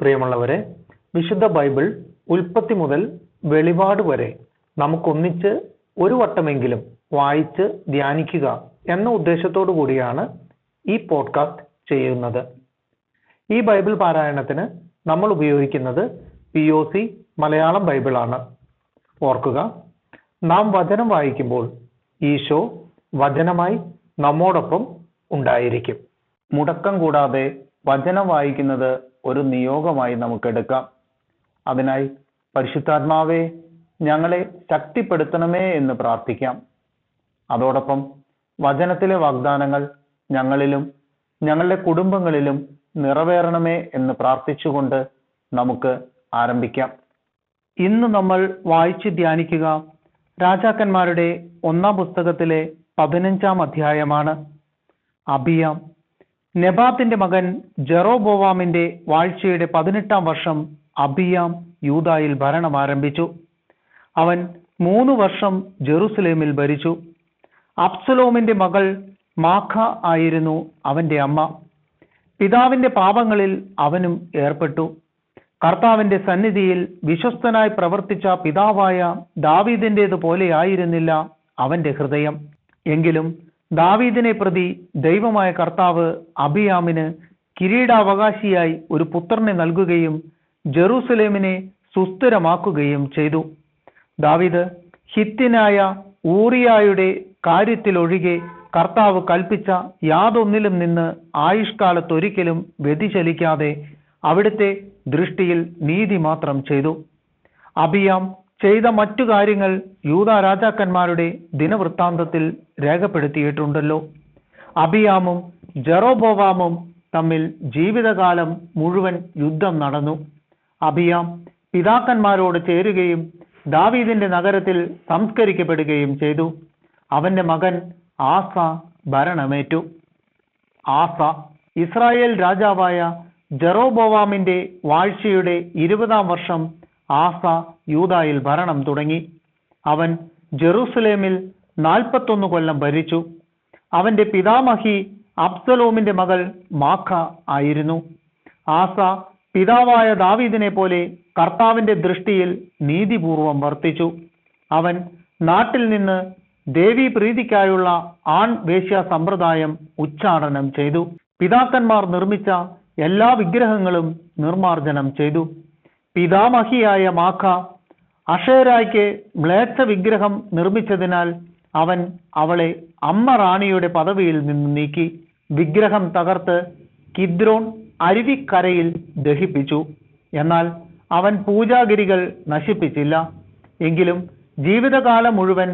പ്രിയമുള്ളവരെ, വിശുദ്ധ ബൈബിൾ ഉൽപ്പത്തി മുതൽ വെളിപാട് വരെ നമുക്കൊന്നിച്ച് ഒരു വട്ടമെങ്കിലും വായിച്ച് ധ്യാനിക്കുക എന്ന ഉദ്ദേശത്തോടു കൂടിയാണ് ഈ പോഡ്കാസ്റ്റ് ചെയ്യുന്നത്. ഈ ബൈബിൾ പാരായണത്തിന് നമ്മൾ ഉപയോഗിക്കുന്നത് POC മലയാളം ബൈബിളാണ്. ഓർക്കുക, നാം വചനം വായിക്കുമ്പോൾ ഈശോ വചനമായി നമ്മോടൊപ്പം ഉണ്ടായിരിക്കും. മുടക്കം കൂടാതെ വചനം വായിക്കുന്നത് ഒരു നിയോഗമായി നമുക്കെടുക്കാം. അതിനായി പരിശുദ്ധാത്മാവേ, ഞങ്ങളെ ശക്തിപ്പെടുത്തണമേ എന്ന് പ്രാർത്ഥിക്കാം. അതോടൊപ്പം വചനത്തിലെ വാഗ്ദാനങ്ങൾ ഞങ്ങളിലും ഞങ്ങളുടെ കുടുംബങ്ങളിലും നിറവേറണമേ എന്ന് പ്രാർത്ഥിച്ചുകൊണ്ട് നമുക്ക് ആരംഭിക്കാം. ഇന്ന് നമ്മൾ വായിച്ച് ധ്യാനിക്കുക രാജാക്കന്മാരുടെ 1-ാം പുസ്തകത്തിലെ 15-ാം അധ്യായമാണ്. അബിയാം. നെബാത്തിന്റെ മകൻ ജെറോബോവാമിന്റെ വാഴ്ചയുടെ 18-ാം വർഷം അബിയാം യൂദായിൽ ഭരണം ആരംഭിച്ചു. അവൻ 3 വർഷം ജെറുസലേമിൽ ഭരിച്ചു. അബ്സലോമിന്റെ മകൾ മാഖ ആയിരുന്നു അവന്റെ അമ്മ. പിതാവിന്റെ പാപങ്ങളിൽ അവനും ഏർപ്പെട്ടു. കർത്താവിന്റെ സന്നിധിയിൽ വിശ്വസ്തനായി പ്രവർത്തിച്ച പിതാവായ ദാവീദിന്റേതുപോലെ ആയിരുന്നില്ല അവന്റെ ഹൃദയം. എങ്കിലും ദാവീദിനെ പ്രതി ദൈവമായ കർത്താവ് അബിയാമിന് കിരീടാവകാശിയായി ഒരു പുത്രനെ നൽകുകയും ജെറൂസലേമിനെ സുസ്ഥിരമാക്കുകയും ചെയ്തു. ദാവീദ് ഹിത്യനായ ഊറിയായുടെ കാര്യത്തിലൊഴികെ കർത്താവ് കൽപ്പിച്ച യാതൊന്നിലും നിന്ന് ആയുഷ്കാലത്തൊരിക്കലും വ്യതിചലിക്കാതെ അവിടുത്തെ ദൃഷ്ടിയിൽ നീതി മാത്രം ചെയ്തു. അബിയാം ചെയ്ത മറ്റു കാര്യങ്ങൾ യൂദാ രാജാക്കന്മാരുടെ ദിനവൃത്താന്തത്തിൽ രേഖപ്പെടുത്തിയിട്ടുണ്ടല്ലോ. അബിയാമും ജെറോബോവാമും തമ്മിൽ ജീവിതകാലം മുഴുവൻ യുദ്ധം നടന്നു. അബിയാം പിതാക്കന്മാരോട് ചേരുകയും ദാവീദിന്റെ നഗരത്തിൽ സംസ്കരിക്കപ്പെടുകയും ചെയ്തു. അവന്റെ മകൻ ആസ ഭരണമേറ്റു. ആസ ഇസ്രായേൽ രാജാവായ ജെറോബോവാമിന്റെ വാഴ്ചയുടെ 20-ാം വർഷം ആസ യൂദായിൽ ഭരണം തുടങ്ങി. അവൻ ജെറൂസലേമിൽ 41 കൊല്ലം ഭരിച്ചു. അവന്റെ പിതാമഹി അബ്സലോമിന്റെ മകൾ മാഖ ആയിരുന്നു. ആസ പിതാവായ ദാവീദിനെ പോലെ കർത്താവിന്റെ ദൃഷ്ടിയിൽ നീതിപൂർവം വർത്തിച്ചു. അവൻ നാട്ടിൽ നിന്ന് ദേവീ പ്രീതിക്കായുള്ള ആൺ വേശ്യാ സമ്പ്രദായം ഉച്ചാടനം ചെയ്തു. പിതാക്കന്മാർ നിർമ്മിച്ച എല്ലാ വിഗ്രഹങ്ങളും നിർമാർജനം ചെയ്തു. പിതാമഹിയായ മാഖ അഷേരായ്ക്ക് മ്ലേച്ഛ വിഗ്രഹം നിർമ്മിച്ചതിനാൽ അവൻ അവളെ അമ്മ റാണിയുടെ പദവിയിൽ നിന്ന് നീക്കി. വിഗ്രഹം തകർത്ത് കിദ്രോൺ അരുവിക്കരയിൽ ദഹിപ്പിച്ചു. എന്നാൽ അവൻ പൂജാഗിരികൾ നശിപ്പിച്ചില്ല. എങ്കിലും ജീവിതകാലം മുഴുവൻ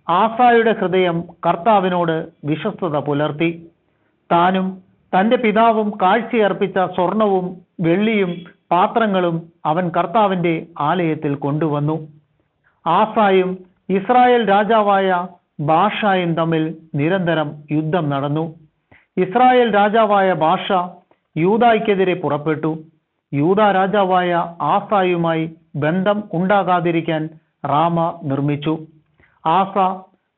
ആസായുടെ ഹൃദയം കർത്താവിനോട് വിശ്വസ്തത പുലർത്തി. താനും തന്റെ പിതാവും കാഴ്ചയർപ്പിച്ച സ്വർണവും വെള്ളിയും പാത്രങ്ങളും അവൻ കർത്താവിന്റെ ആലയത്തിൽ കൊണ്ടുവന്നു. ആസായും ഇസ്രായേൽ രാജാവായ ബാഷായും തമ്മിൽ നിരന്തരം യുദ്ധം നടന്നു. ഇസ്രായേൽ രാജാവായ ബാഷ യൂദായ്ക്കെതിരെ പുറപ്പെട്ടു. യൂദാ രാജാവായ ആസായുമായി ബന്ധം ഉണ്ടാകാതിരിക്കാൻ റാമ നിർമ്മിച്ചു. ആസ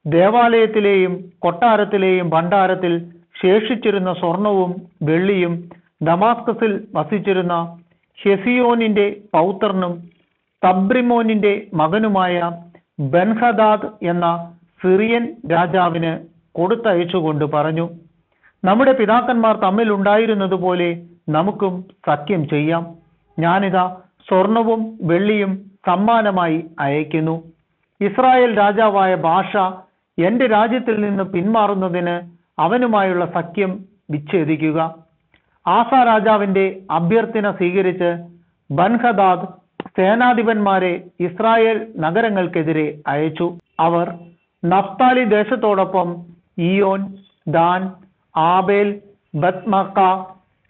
ദേവാലയത്തിലെയും കൊട്ടാരത്തിലെയും ഭണ്ഡാരത്തിൽ ശേഷിച്ചിരുന്ന സ്വർണവും വെള്ളിയും ദമാസ്കസിൽ വസിച്ചിരുന്ന ഹെസിയോനിന്റെ പൗത്രനും തബ്രിമോനിന്റെ മകനുമായ ബെൻഹദാദ് എന്ന സിറിയൻ രാജാവിന് കൊടുത്തയച്ചുകൊണ്ട് പറഞ്ഞു, നമ്മുടെ പിതാക്കന്മാർ തമ്മിൽ ഉണ്ടായിരുന്നതുപോലെ നമുക്കും സഖ്യം ചെയ്യാം. ഞാനിതാ സ്വർണവും വെള്ളിയും സമ്മാനമായി അയക്കുന്നു. ഇസ്രായേൽ രാജാവായ ബാഷ എന്റെ രാജ്യത്തിൽ നിന്ന് പിന്മാറുന്നതിന് അവനുമായുള്ള സഖ്യം വിച്ഛേദിക്കുക. ആസ രാജാവിന്റെ അഭ്യർത്ഥന സ്വീകരിച്ച് ബൻഹദാദ് സേനാധിപന്മാരെ ഇസ്രായേൽ നഗരങ്ങൾക്കെതിരെ അയച്ചു. അവർ നഫ്താലി ദേശത്തോടൊപ്പം ഇയോൻ, ദാൻ, ആബേൽ, ബത്മക്ക,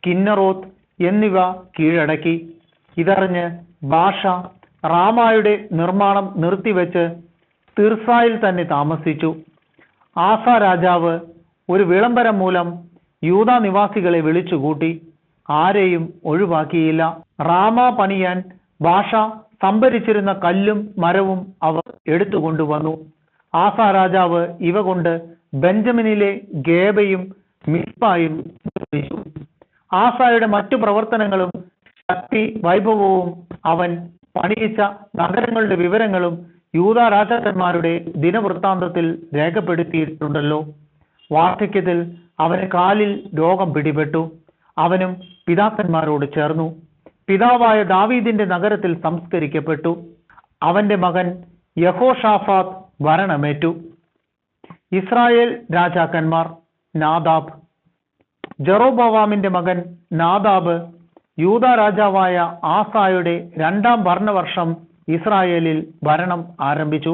കിന്നറോത്ത് എന്നിവ കീഴടക്കി. ഇതറിഞ്ഞ് ബാഷ റാമായുടെ നിർമ്മാണം നിർത്തിവെച്ച് തിർസായിൽ തന്നെ താമസിച്ചു. ആസ രാജാവ് ഒരു വിളംബരം മൂലം യൂദാ നിവാസികളെ വിളിച്ചുകൂട്ടി. ആരെയും ഒഴിവാക്കിയില്ല. റാമ പണിയാൻ ബാഷ സംഭരിച്ചിരുന്ന കല്ലും മരവും അവർ എടുത്തുകൊണ്ടുവന്നു. ആസ രാജാവ് ഇവ കൊണ്ട് ബെഞ്ചമിനിലെ ഗേബയും മിസ്പായും നിർമ്മിച്ചു. ആസായുടെ മറ്റു പ്രവർത്തനങ്ങളും ശക്തി വൈഭവവും അവൻ പണിയിച്ച നഗരങ്ങളുടെ വിവരങ്ങളും യൂദാ രാജാക്കന്മാരുടെ ദിനവൃത്താന്തത്തിൽ രേഖപ്പെടുത്തിയിട്ടുണ്ടല്ലോ. വാർദ്ധക്യത്തിൽ അവന് കാലിൽ രോഗം പിടിപെട്ടു. അവനും പിതാക്കന്മാരോട് ചേർന്നു പിതാവായ ദാവീദിന്റെ നഗരത്തിൽ സംസ്കരിക്കപ്പെട്ടു. അവന്റെ മകൻ യഹോഷാഫാത്ത് ഭരണമേറ്റു. ഇസ്രായേൽ രാജാക്കന്മാർ. നാദാബ്. ജെറോബോവാമിന്റെ മകൻ നാദാബ് യൂദാ രാജാവായ ആസായുടെ 2-ാം ഭരണവർഷം ഇസ്രായേലിൽ ഭരണം ആരംഭിച്ചു.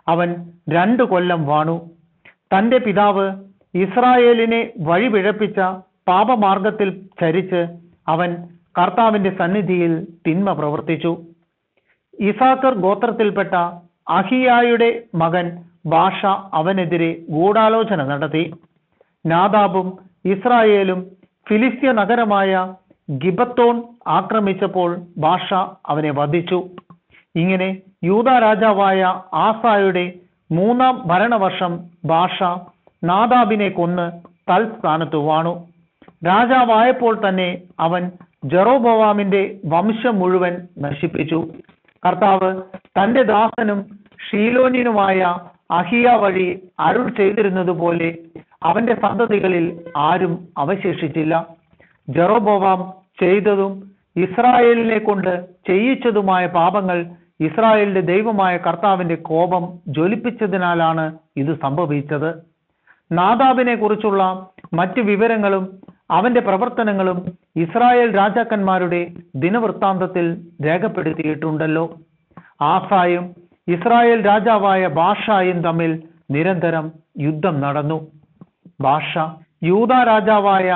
അവൻ 2 കൊല്ലം വാണു. തന്റെ പിതാവ് ഇസ്രായേലിനെ വഴിപിഴപ്പിച്ച പാപമാർഗത്തിൽ ചരിച്ച് അവൻ കർത്താവിന്റെ സന്നിധിയിൽ തിന്മ പ്രവർത്തിച്ചു. ഇസാക്കർ ഗോത്രത്തിൽപ്പെട്ട അഹിയായുടെ മകൻ ബാഷ അവനെതിരെ ഗൂഢാലോചന നടത്തി. നാദാബും ഇസ്രായേലും ഫിലിസ്ത്യ നഗരമായ ഗിബത്തോൺ ആക്രമിച്ചപ്പോൾ ബാഷ അവനെ വധിച്ചു. ഇങ്ങനെ യൂദാ രാജാവായ ആസായുടെ 3-ാം ഭരണവർഷം ബാഷ നാദാബിനെ കൊന്ന് തൽസ്ഥാനത്ത് വാണു. രാജാവായപ്പോൾ തന്നെ അവൻ ജെറോബോവാമിന്റെ വംശം മുഴുവൻ നശിപ്പിച്ചു. കർത്താവ് തന്റെ ദാസനും ഷീലോന്യനുമായ അഹിയ വഴി അരുൾ ചെയ്തിരുന്നത് പോലെ അവന്റെ സന്തതികളിൽ ആരും അവശേഷിച്ചില്ല. ജെറോബോവാം ചെയ്തതും ഇസ്രായേലിനെ കൊണ്ട് ചെയ്യിച്ചതുമായ പാപങ്ങൾ ഇസ്രായേലിന്റെ ദൈവമായ കർത്താവിന്റെ കോപം ജ്വലിപ്പിച്ചതിനാലാണ് ഇത് സംഭവിച്ചത്. നാദാബിനെ കുറിച്ചുള്ള മറ്റ് വിവരങ്ങളും അവന്റെ പ്രവർത്തനങ്ങളും ഇസ്രായേൽ രാജാക്കന്മാരുടെ ദിനവൃത്താന്തത്തിൽ രേഖപ്പെടുത്തിയിട്ടുണ്ടല്ലോ. ആസായും ഇസ്രായേൽ രാജാവായ ബാഷായും തമ്മിൽ നിരന്തരം യുദ്ധം നടന്നു. ബാഷ യൂദാ രാജാവായ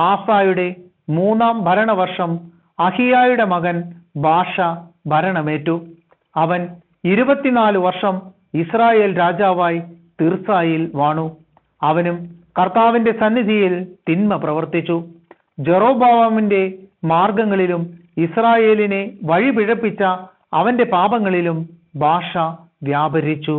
ആസായുടെ 3-ാം ഭരണവർഷം അഹിയായുടെ മകൻ ബാഷ ഭരണമേറ്റു. അവൻ 24 വർഷം ഇസ്രായേൽ രാജാവായി തിർസായിൽ വാണു. അവനും കർത്താവിന്റെ സന്നിധിയിൽ തിന്മ പ്രവർത്തിച്ചു. ജെറോബോവാമിന്റെ മാർഗങ്ങളിലും ഇസ്രായേലിനെ വഴിപിഴപ്പിച്ച അവന്റെ പാപങ്ങളിലും ബാഷ വ്യാപരിച്ചു.